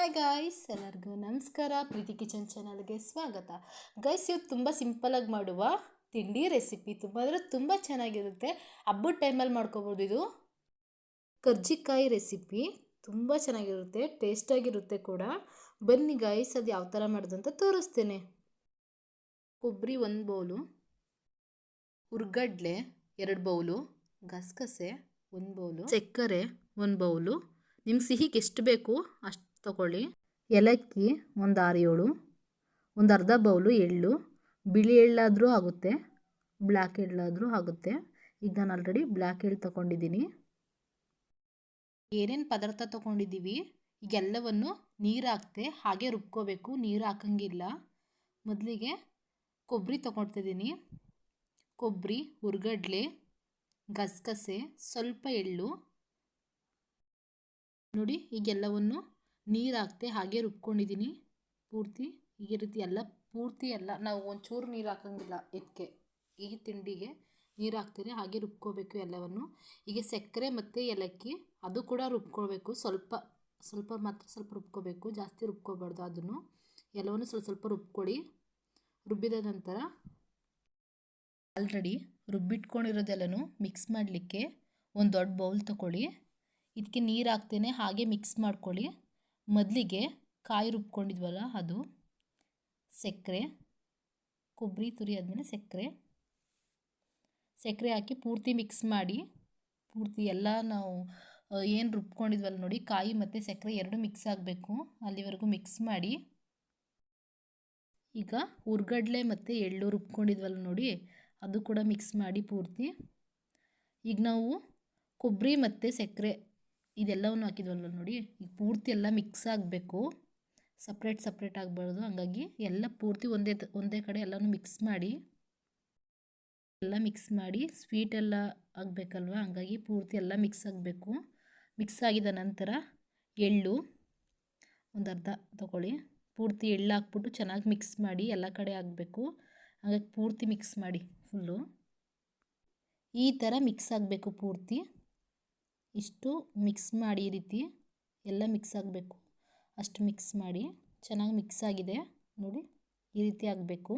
Hi guys, ಎಲ್ಲರಿಗೂ ನಮಸ್ಕಾರ. ಪ್ರೀತಿ kitchen ಚಾನಲ್ಗೆ ಸ್ವಾಗತ. ಗೈಸ್, ಇವತ್ತು ತುಂಬ ಸಿಂಪಲಾಗಿ ಮಾಡುವ ತಿಂಡಿ ರೆಸಿಪಿ ತುಂಬ ಚೆನ್ನಾಗಿರುತ್ತೆ. ಹಬ್ಬದ ಟೈಮಲ್ಲಿ ಮಾಡ್ಕೋಬೋದು. ಇದು ಕರ್ಜಿಕಾಯಿ ರೆಸಿಪಿ ತುಂಬ ಚೆನ್ನಾಗಿರುತ್ತೆ, ಟೇಸ್ಟಾಗಿರುತ್ತೆ ಕೂಡ. ಬನ್ನಿ ಗಾಯ್ಸ್, ಅದು ಯಾವ ಥರ ಮಾಡೋದು ಅಂತ ತೋರಿಸ್ತೇನೆ. ಕೊಬ್ಬರಿ 1 ಬೌಲು, ಹುರ್ಗಡ್ಲೆ 2 ಬೌಲು, ಗಸಗಸೆ 1 ಬೌಲು, ಸಕ್ಕರೆ 1 ಬೌಲು. ನಿಮ್ಗೆ ಸಿಹಿಗೆ ಎಷ್ಟು ಬೇಕು ಅಷ್ಟು ತಗೊಳ್ಳಿ. ಏಲಕ್ಕಿ ಒಂದು 6-7, ಒಂದು ಅರ್ಧ ಬೌಲು ಎಳ್ಳು. ಬಿಳಿ ಎಳ್ಳಾದರೂ ಆಗುತ್ತೆ, ಬ್ಲ್ಯಾಕ್ ಎಳ್ಳಾದರೂ ಆಗುತ್ತೆ. ಈಗ ನಾನು ಆಲ್ರೆಡಿ ಬ್ಲ್ಯಾಕ್ ಎಳ್ಳು ತೊಗೊಂಡಿದ್ದೀನಿ. ಏನೇನು ಪದಾರ್ಥ ತೊಗೊಂಡಿದ್ದೀವಿ ಈಗೆಲ್ಲವನ್ನು ನೀರು ಹಾಕ್ತೆ ಹಾಗೆ ರುಬ್ಕೋಬೇಕು, ನೀರು ಹಾಕಂಗಿಲ್ಲ. ಮೊದಲಿಗೆ ಕೊಬ್ಬರಿ ತೊಗೊಳ್ತಿದ್ದೀನಿ. ಕೊಬ್ಬರಿ, ಹುರ್ಗಡ್ಲೆ, ಗಸಗಸೆ, ಸ್ವಲ್ಪ ಎಳ್ಳು ನೋಡಿ. ಈಗೆಲ್ಲವನ್ನು ನೀರು ಹಾಕ್ತೆ ಹಾಗೆ ರುಬ್ಕೊಂಡಿದ್ದೀನಿ ಪೂರ್ತಿ. ಈ ರೀತಿ ಎಲ್ಲ ಪೂರ್ತಿ ಎಲ್ಲ ನಾವು ಒಂಚೂರು ನೀರು ಹಾಕಂಗಿಲ್ಲ. ಇದಕ್ಕೆ ಈ ತಿಂಡಿಗೆ ನೀರು ಹಾಕ್ತಾರೆ ಹಾಗೆ ರುಬ್ಕೋಬೇಕು ಎಲ್ಲವನ್ನು. ಈಗ ಸಕ್ಕರೆ ಮತ್ತು ಏಲಕ್ಕಿ ಅದು ಕೂಡ ರುಬ್ಕೊಳ್ಬೇಕು. ಸ್ವಲ್ಪ ರುಬ್ಕೋಬೇಕು, ಜಾಸ್ತಿ ರುಬ್ಕೋಬಾರ್ದು. ಅದನ್ನು ಎಲ್ಲವನ್ನು ಸ್ವಲ್ಪ ರುಬ್ಕೊಳ್ಳಿ. ರುಬ್ಬಿದ ನಂತರ ಆಲ್ರೆಡಿ ರುಬ್ಬಿಟ್ಕೊಂಡಿರೋದೆಲ್ಲನೂ ಮಿಕ್ಸ್ ಮಾಡಲಿಕ್ಕೆ ಒಂದು ದೊಡ್ಡ ಬೌಲ್ ತಗೊಳ್ಳಿ. ಇದಕ್ಕೆ ನೀರು ಹಾಕ್ತೇನೆ ಹಾಗೆ ಮಿಕ್ಸ್ ಮಾಡ್ಕೊಳ್ಳಿ. ಮೊದಲಿಗೆ ಕಾಯಿ ರುಬ್ಕೊಂಡಿದ್ವಲ್ಲ ಅದು, ಸಕ್ಕರೆ, ಕೊಬ್ಬರಿ ತುರಿ ಆದಮೇಲೆ ಸಕ್ಕರೆ ಹಾಕಿ ಪೂರ್ತಿ ಮಿಕ್ಸ್ ಮಾಡಿ. ಪೂರ್ತಿ ಎಲ್ಲ ನಾವು ಏನು ರುಬ್ಕೊಂಡಿದ್ವಲ್ಲ ನೋಡಿ, ಕಾಯಿ ಮತ್ತು ಸಕ್ಕರೆ ಎರಡು ಮಿಕ್ಸ್ ಆಗಬೇಕು, ಅಲ್ಲಿವರೆಗೂ ಮಿಕ್ಸ್ ಮಾಡಿ. ಈಗ ಹುರ್ಗಡ್ಲೆ ಮತ್ತು ಎಳ್ಳು ರುಬ್ಕೊಂಡಿದ್ವಲ್ಲ ನೋಡಿ, ಅದು ಕೂಡ ಮಿಕ್ಸ್ ಮಾಡಿ ಪೂರ್ತಿ. ಈಗ ನಾವು ಕೊಬ್ಬರಿ ಮತ್ತು ಸಕ್ಕರೆ ಇದೆಲ್ಲವನ್ನು ಹಾಕಿದ್ವಲ್ಲ ನೋಡಿ, ಈಗ ಪೂರ್ತಿ ಎಲ್ಲ ಮಿಕ್ಸ್ ಆಗಬೇಕು, ಸಪ್ರೇಟ್ ಆಗಬಾರ್ದು. ಹಾಗಾಗಿ ಎಲ್ಲ ಪೂರ್ತಿ ಒಂದೇ ಕಡೆ ಎಲ್ಲನೂ ಮಿಕ್ಸ್ ಮಾಡಿ ಸ್ವೀಟೆಲ್ಲ ಆಗಬೇಕಲ್ವ, ಹಾಗಾಗಿ ಪೂರ್ತಿ ಎಲ್ಲ ಮಿಕ್ಸ್ ಆಗಬೇಕು. ಮಿಕ್ಸ್ ಆಗಿದ ನಂತರ ಎಳ್ಳು ಒಂದು ಅರ್ಧ ತಗೊಳ್ಳಿ. ಪೂರ್ತಿ ಎಳ್ಳು ಹಾಕ್ಬಿಟ್ಟು ಚೆನ್ನಾಗಿ ಮಿಕ್ಸ್ ಮಾಡಿ, ಎಲ್ಲ ಕಡೆ ಆಗಬೇಕು. ಹಾಗಾಗಿ ಪೂರ್ತಿ ಮಿಕ್ಸ್ ಮಾಡಿ ಫುಲ್ಲು. ಈ ಥರ ಮಿಕ್ಸ್ ಆಗಬೇಕು ಪೂರ್ತಿ. ಇಷ್ಟು ಮಿಕ್ಸ್ ಮಾಡಿ, ಈ ರೀತಿ ಎಲ್ಲ ಮಿಕ್ಸ್ ಆಗಬೇಕು. ಅಷ್ಟು ಮಿಕ್ಸ್ ಮಾಡಿ. ಚೆನ್ನಾಗಿ ಮಿಕ್ಸ್ ಆಗಿದೆ ನೋಡಿ, ಈ ರೀತಿ ಆಗಬೇಕು.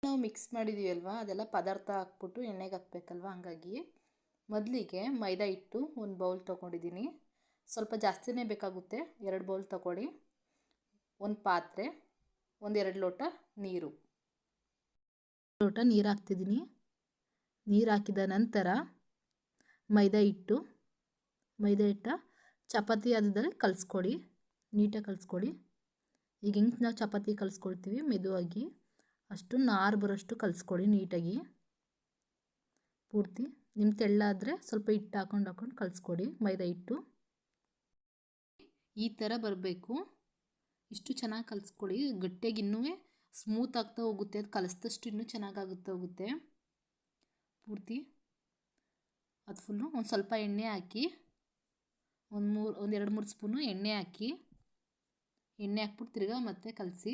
ನಾವು ಮಿಕ್ಸ್ ಮಾಡಿದ್ದೀವಿ ಅಲ್ವಾ, ಅದೆಲ್ಲ ಪದಾರ್ಥ ಹಾಕ್ಬಿಟ್ಟು ಎಣ್ಣೆಗೆ ಹಾಕ್ಬೇಕಲ್ವ. ಹಾಗಾಗಿ ಮೊದಲಿಗೆ ಮೈದಾ ಹಿಟ್ಟು 1 ಬೌಲ್ ತೊಗೊಂಡಿದ್ದೀನಿ. ಸ್ವಲ್ಪ ಜಾಸ್ತಿನೇ ಬೇಕಾಗುತ್ತೆ, 2 ಬೌಲ್ ತಗೊಳ್ಳಿ. ಒಂದು ಪಾತ್ರೆ, 1-2 ಲೋಟ ನೀರು ಹಾಕ್ತಿದ್ದೀನಿ. ನೀರು ಹಾಕಿದ ನಂತರ ಮೈದಾ ಹಿಟ್ಟು ಚಪಾತಿ ಆದಲ್ಲಿ ಕಲಿಸ್ಕೊಡಿ, ನೀಟಾಗಿ ಕಲಿಸ್ಕೊಡಿ. ಈಗ ಹೆಂಗೆ ನಾವು ಚಪಾತಿ ಕಲಿಸ್ಕೊಳ್ತೀವಿ ಮೆದುವಾಗಿ, ಅಷ್ಟು ನಾರು ಬರೋಷ್ಟು ಕಲಿಸ್ಕೊಡಿ ನೀಟಾಗಿ. ಪೂರ್ತಿ ನಿಮ್ಮ ತೆಳ್ಳಾದರೆ ಸ್ವಲ್ಪ ಹಿಟ್ಟು ಹಾಕೊಂಡು ಕಲಿಸ್ಕೊಡಿ. ಮೈದಾ ಹಿಟ್ಟು ಈ ಥರ ಬರಬೇಕು. ಇಷ್ಟು ಚೆನ್ನಾಗಿ ಕಲಿಸ್ಕೊಡಿ. ಗಟ್ಟಿಯಾಗಿ ಇನ್ನೂ ಸ್ಮೂತ್ ಆಗ್ತಾ ಹೋಗುತ್ತೆ, ಅದು ಕಲಿಸಿದಷ್ಟು ಇನ್ನೂ ಚೆನ್ನಾಗಾಗುತ್ತಾ ಹೋಗುತ್ತೆ ಪೂರ್ತಿ. ಅದು ಫುಲ್ಲು ಒಂದು ಸ್ವಲ್ಪ ಎಣ್ಣೆ ಹಾಕಿ, ಒಂದು 2-3 ಸ್ಪೂನು ಎಣ್ಣೆ ಹಾಕ್ಬಿಟ್ಟು ತಿರ್ಗಾ ಮತ್ತೆ ಕಲಸಿ,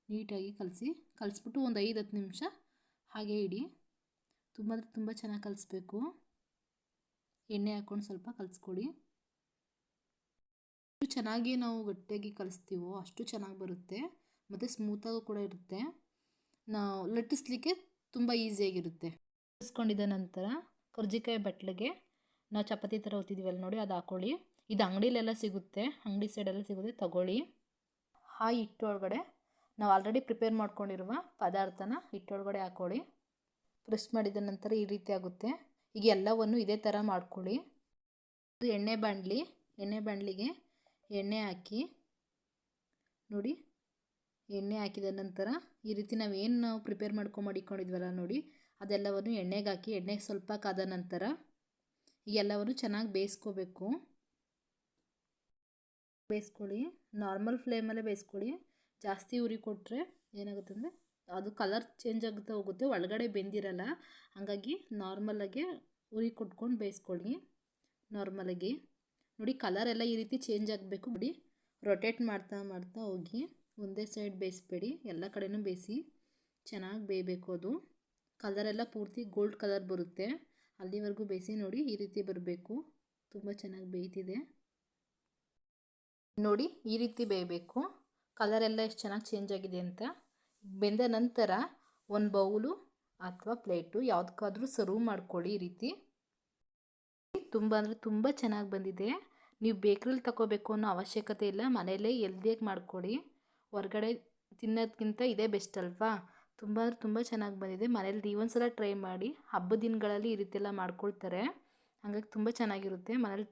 ನೀಟಾಗಿ ಕಲಿಸ್ಬಿಟ್ಟು ಒಂದು 5-10 ನಿಮಿಷ ಹಾಗೆ ಇಡಿ. ತುಂಬ ಚೆನ್ನಾಗಿ ಕಲಿಸ್ಬೇಕು. ಎಣ್ಣೆ ಹಾಕ್ಕೊಂಡು ಸ್ವಲ್ಪ ಕಲಿಸ್ಕೊಡಿ. ಎಷ್ಟು ಚೆನ್ನಾಗಿ ನಾವು ಗಟ್ಟಿಯಾಗಿ ಕಲಿಸ್ತೀವೋ ಅಷ್ಟು ಚೆನ್ನಾಗಿ ಬರುತ್ತೆ, ಮತ್ತು ಸ್ಮೂತಾಗೂ ಕೂಡ ಇರುತ್ತೆ. ನಾವು ಲಟ್ಟಿಸ್ಲಿಕ್ಕೆ ತುಂಬ ಈಸಿಯಾಗಿರುತ್ತೆ. ಕಲಿಸ್ಕೊಂಡಿದ್ದ ನಂತರ ಕರ್ಜಿಕಾಯಿ ಬಟ್ಲಿಗೆ ನಾವು ಚಪಾತಿ ಥರ ಒತ್ತಿದ್ದೀವಲ್ಲ ನೋಡಿ, ಅದು ಹಾಕ್ಕೊಳ್ಳಿ. ಇದು ಅಂಗಡಿಲೆಲ್ಲ ಸಿಗುತ್ತೆ, ಅಂಗಡಿ ಸೈಡೆಲ್ಲ ಸಿಗುತ್ತೆ, ತಗೊಳ್ಳಿ. ಆ ಹಿಟ್ಟೊಳಗಡೆ ನಾವು ಆಲ್ರೆಡಿ ಪ್ರಿಪೇರ್ ಮಾಡ್ಕೊಂಡಿರುವ ಪದಾರ್ಥನ ಹಿಟ್ಟೊಳಗಡೆ ಹಾಕ್ಕೊಳ್ಳಿ. ಪ್ರೆಸ್ ಮಾಡಿದ ನಂತರ ಈ ರೀತಿ ಆಗುತ್ತೆ. ಈಗ ಎಲ್ಲವನ್ನು ಇದೇ ಥರ ಮಾಡ್ಕೊಳ್ಳಿ. ಎಣ್ಣೆ ಬಾಣಲಿಗೆ ಎಣ್ಣೆ ಹಾಕಿ ನೋಡಿ. ಎಣ್ಣೆ ಹಾಕಿದ ನಂತರ ಈ ರೀತಿ ನಾವು ಪ್ರಿಪೇರ್ ಮಾಡಿಕೊಂಡಿದ್ವಲ್ಲ ನೋಡಿ, ಅದೆಲ್ಲವನ್ನು ಎಣ್ಣೆಗೆ ಹಾಕಿ, ಎಣ್ಣೆಗೆ ಸ್ವಲ್ಪ ಕಾದ ನಂತರ ಈ ಎಲ್ಲವನ್ನು ಚೆನ್ನಾಗಿ ಬೇಯಿಸ್ಕೊಳ್ಳಿ. ನಾರ್ಮಲ್ ಫ್ಲೇಮಲ್ಲೇ ಬೇಯಿಸ್ಕೊಳ್ಳಿ. ಜಾಸ್ತಿ ಉರಿ ಕೊಟ್ಟರೆ ಏನಾಗುತ್ತೆ ಅಂದರೆ ಅದು ಕಲರ್ ಚೇಂಜ್ ಆಗುತ್ತಾ ಹೋಗುತ್ತೆ, ಒಳಗಡೆ ಬೆಂದಿರಲ್ಲ. ಹಾಗಾಗಿ ನಾರ್ಮಲಾಗೆ ಉರಿ ಕೊಟ್ಕೊಂಡು ಬೇಯಿಸ್ಕೊಳ್ಳಿ. ನಾರ್ಮಲಾಗಿ ನೋಡಿ, ಕಲರೆಲ್ಲ ಈ ರೀತಿ ಚೇಂಜ್ ಆಗಬೇಕು ನೋಡಿ. ರೊಟೇಟ್ ಮಾಡ್ತಾ ಹೋಗಿ, ಒಂದೇ ಸೈಡ್ ಬೇಯಿಸ್ಬೇಡಿ, ಎಲ್ಲ ಕಡೆನೂ ಬೇಯಿಸಿ. ಚೆನ್ನಾಗಿ ಬೇಯಬೇಕು. ಅದು ಕಲರೆಲ್ಲ ಪೂರ್ತಿ ಗೋಲ್ಡ್ ಕಲರ್ ಬರುತ್ತೆ, ಅಲ್ಲಿವರೆಗೂ ಬೇಯಿಸಿ ನೋಡಿ. ಈ ರೀತಿ ಬರಬೇಕು. ತುಂಬ ಚೆನ್ನಾಗಿ ಬೇಯ್ತಿದೆ. ನೋಡಿ ಈ ರೀತಿ ಬೇಯಬೇಕು. ಕಲರ್ ಎಲ್ಲ ಎಷ್ಟು ಚೆನ್ನಾಗಿ ಚೇಂಜ್ ಆಗಿದೆ ಅಂತ. ಬೆಂದ ನಂತರ ಒಂದು ಬೌಲು ಅಥವಾ ಪ್ಲೇಟು ಯಾವುದಕ್ಕಾದ್ರೂ ಸರ್ವ್ ಮಾಡ್ಕೊಳ್ಳಿ. ಈ ರೀತಿ ತುಂಬ ಅಂದರೆ ತುಂಬ ಚೆನ್ನಾಗಿ ಬಂದಿದೆ. ನೀವು ಬೇಕ್ರಿಲಿ ತಗೋಬೇಕು ಅನ್ನೋ ಅವಶ್ಯಕತೆ ಇಲ್ಲ, ಮನೆಯಲ್ಲೇ ಹೆಲ್ದಿಯಾಗಿ ಮಾಡ್ಕೊಳ್ಳಿ. ಹೊರಗಡೆ ತಿನ್ನೋದಕ್ಕಿಂತ ಇದೇ ಬೆಸ್ಟ್ ಅಲ್ವಾ. ತುಂಬ ಅಂದರೆ ತುಂಬ ಚೆನ್ನಾಗಿ ಬಂದಿದೆ. ಮನೇಲಿ ನೀವೊಂದು ಸಲ ಟ್ರೈ ಮಾಡಿ. ಹಬ್ಬದ ದಿನಗಳಲ್ಲಿ ಈ ರೀತಿ ಎಲ್ಲ ಮಾಡ್ಕೊಳ್ತಾರೆ, ಹಾಗಾಗಿ ತುಂಬ ಚೆನ್ನಾಗಿರುತ್ತೆ ಮನೇಲಿ.